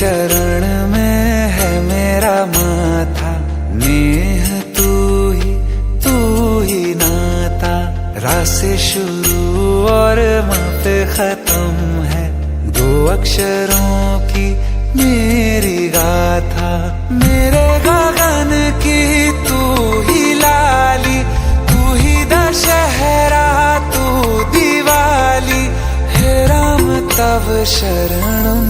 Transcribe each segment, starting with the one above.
चरण में है मेरा माथा, नेह तू ही नाता। रा से शुरू और माँ पे खत्म है, दो अक्षरों की मेरी गाथा। मेरे गगन की तू ही लाली, तू ही दशहरा, तू दिवाली। हे राम तव शरणम।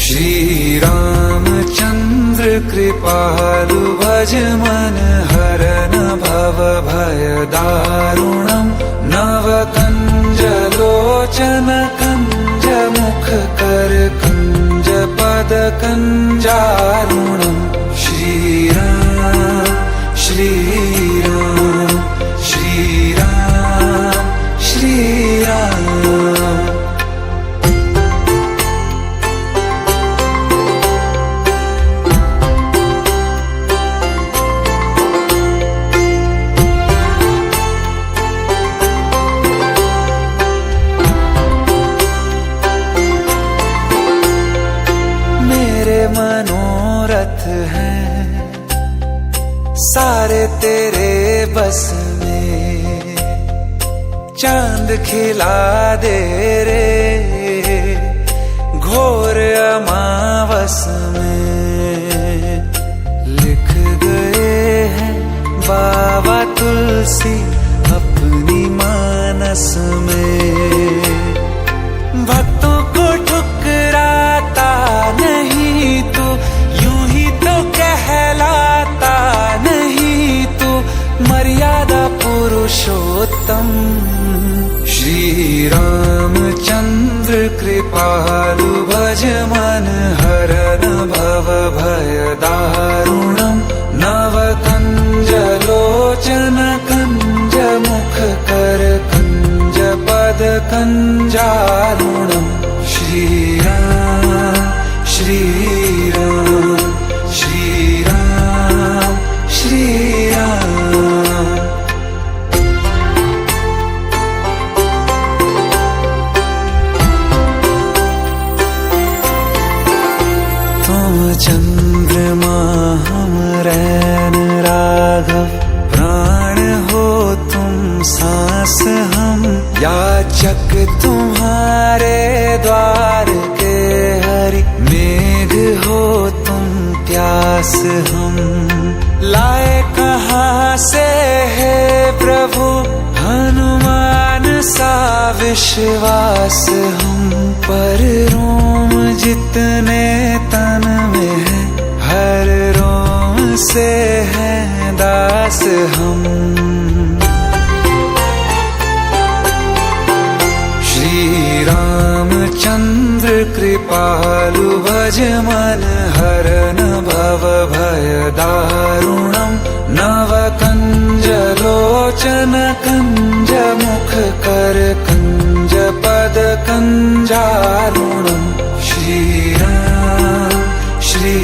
श्री रामचंद्र कृपालु भज मन हरन भव भय दारुणम। नव कंज लोचन कंज मुख कर कंज पद कंजारुणम। श्री राम श्री राम श्री राम श्री राम। मनोरथ हैं सारे तेरे बस में, चांद खिला दे रे घोर अमावस में। लिख गए हैं बाबा तुलसी अपनी मानस में, भक्तों को ठुकराता नहीं तू, यूं ही तो कहलाता नहीं तू, मर्यादा पुरुषोत्तम। श्री रामचंद्र कृपालु भज मन हरन भव भय दारुणम। नव कंज लोचन कंज मुख कर कंज पद कंजारुणम। श्री राम श्री राम श्री राम श्री राम। तुम चंद्रमा हम रैन राघव, प्राण हो तुम सांस हम याचक तुम्हारे द्वार के हरि। मेघ हो तुम प्यास हम लाए कहाँ से है प्रभु, हनुमान सा विश्वास हम। पर रोम जितने तन में है, हर रोम से है दास हम। श्री रामचंद्र कृपालु भज मन हरन भव भय दारुणम। नव कंज लोचन कंज मुख कर कंज पद कंजारुणम। श्री राम श्री